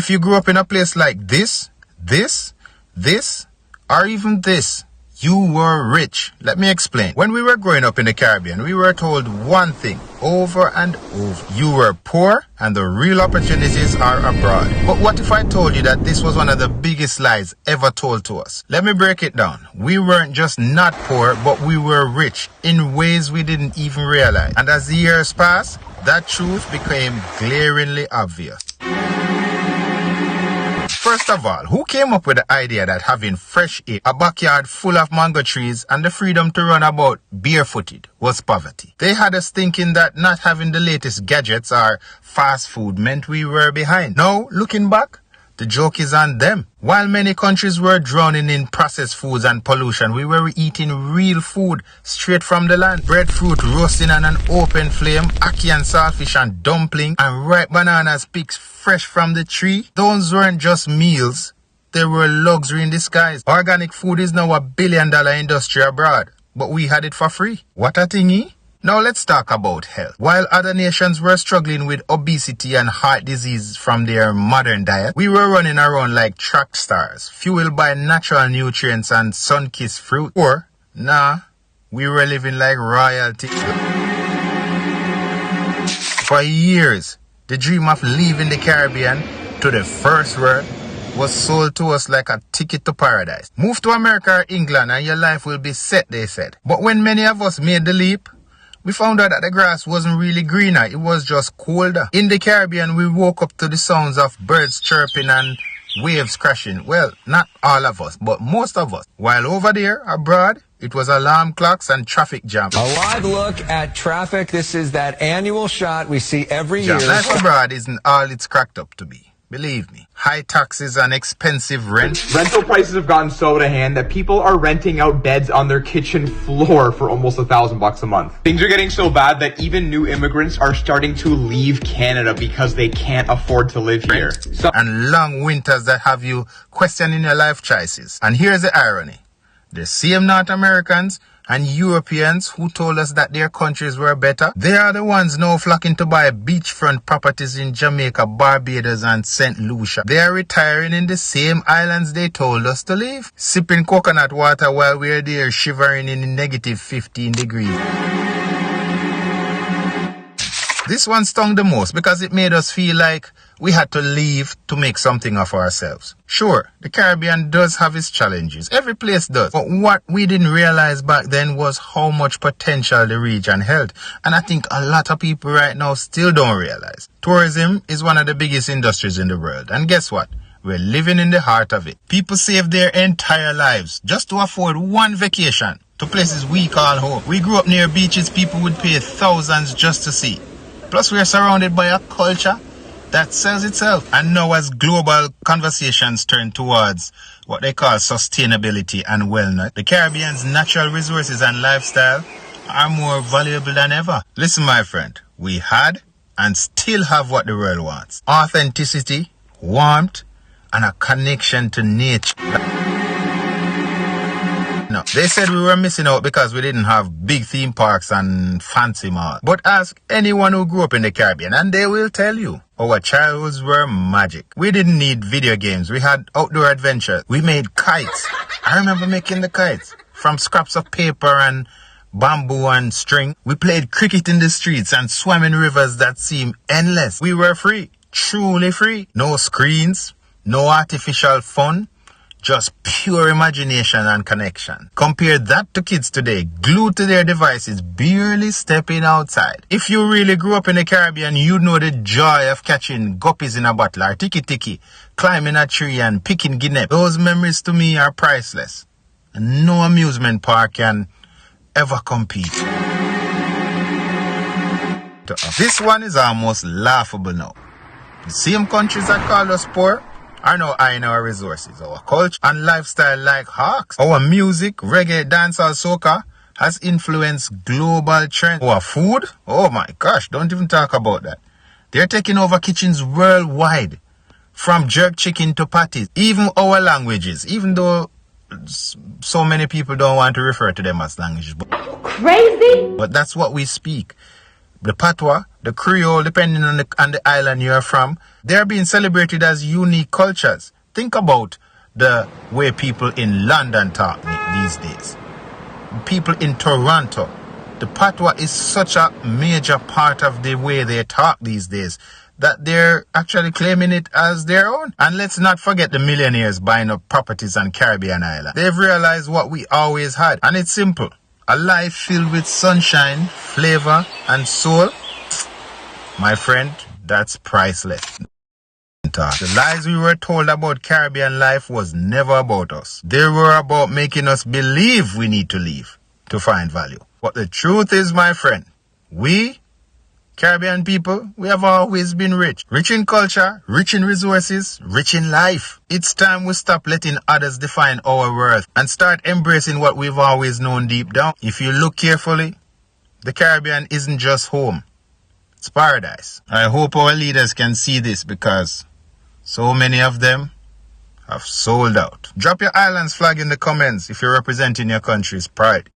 If you grew up in a place like this, or even this, you were rich. Let me explain. When we were growing up in the Caribbean, we were told one thing over and over. You were poor and the real opportunities are abroad. But what if I told you that this was one of the biggest lies ever told to us? Let me break it down. We weren't just not poor, but we were rich in ways we didn't even realize. And as the years passed, that truth became glaringly obvious. First of all, who came up with the idea that having fresh air, a backyard full of mango trees, and the freedom to run about barefooted was poverty? They had us thinking that not having the latest gadgets or fast food meant we were behind. Now, looking back, the joke is on them. While many countries were drowning in processed foods and pollution, we were eating real food straight from the land. Breadfruit roasting on an open flame, ackee and saltfish and dumpling, and ripe bananas picked fresh from the tree. Those weren't just meals, they were luxury in disguise. Organic food is now $1 billion industry abroad, but we had it for free. What a thingy. Now let's talk about health. While other nations were struggling with obesity and heart disease from their modern diet, we were running around like track stars, fueled by natural nutrients and sun-kissed fruit. Or, we were living like royalty. For years, the dream of leaving the Caribbean to the first world was sold to us like a ticket to paradise. Move to America or England and your life will be set, they said. But when many of us made the leap, we found out that the grass wasn't really greener, it was just colder. In the Caribbean, we woke up to the sounds of birds chirping and waves crashing. Well, not all of us, but most of us. While over there, abroad, it was alarm clocks and traffic jams. A live look at traffic. This is that annual shot we see every year. Life abroad isn't all it's cracked up to be. Believe me, high taxes and expensive rent. Rental prices have gotten so out of hand that people are renting out beds on their kitchen floor for almost $1,000 a month. Things are getting so bad that even new immigrants are starting to leave Canada because they can't afford to live here. And long winters that have you questioning your life choices. And here's the irony. The same North Americans and Europeans who told us that their countries were better, they are the ones now flocking to buy beachfront properties in Jamaica, Barbados and St. Lucia. They are retiring in the same islands they told us to leave, sipping coconut water while we're there shivering in negative 15 degrees. This one stung the most because it made us feel like we had to leave to make something of ourselves. Sure, the Caribbean does have its challenges. Every place does. But what we didn't realize back then was how much potential the region held. And I think a lot of people right now still don't realize. Tourism is one of the biggest industries in the world. And guess what? We're living in the heart of it. People save their entire lives just to afford one vacation to places we call home. We grew up near beaches people would pay thousands just to see. Plus, we are surrounded by a culture that sells itself. And now as global conversations turn towards what they call sustainability and wellness, the Caribbean's natural resources and lifestyle are more valuable than ever. Listen, my friend, we had and still have what the world wants. Authenticity, warmth, and a connection to nature. No, they said we were missing out because we didn't have big theme parks and fancy malls. But ask anyone who grew up in the Caribbean and they will tell you our childhoods were magic. We didn't need video games. We had outdoor adventures. We made kites. I remember making the kites from scraps of paper and bamboo and string. We played cricket in the streets and swam in rivers that seemed endless. We were free, truly free. No screens, no artificial fun. Just pure imagination and connection. Compare that to kids today, glued to their devices, barely stepping outside. If you really grew up in the Caribbean, you'd know the joy of catching guppies in a bottle or tiki-tiki, climbing a tree and picking guinea. Those memories to me are priceless. And no amusement park can ever compete. This one is almost laughable now. The same countries that call us poor are now eyeing our resources, our culture and lifestyle like hawks. Our music, reggae, dancehall, soca has influenced global trends. Our food, oh my gosh, don't even talk about that. They're taking over kitchens worldwide, from jerk chicken to patties. Even our languages, even though so many people don't want to refer to them as languages. Crazy? But that's what we speak. the Patois, the Creole, depending on the island you are from, they are being celebrated as unique cultures. Think about the way people in London talk these days. People in Toronto. The Patois is such a major part of the way they talk these days that they're actually claiming it as their own. And let's not forget the millionaires buying up properties on Caribbean islands. They've realized what we always had, and it's simple. A life filled with sunshine, flavor, and soul. My friend, that's priceless. The lies we were told about Caribbean life was never about us. They were about making us believe we need to leave to find value. But the truth is, my friend, we, Caribbean people, we have always been rich. Rich in culture, rich in resources, rich in life. It's time we stop letting others define our worth and start embracing what we've always known deep down. If you look carefully, the Caribbean isn't just home. It's paradise. I hope our leaders can see this because so many of them have sold out. Drop your island's flag in the comments if you're representing your country's pride.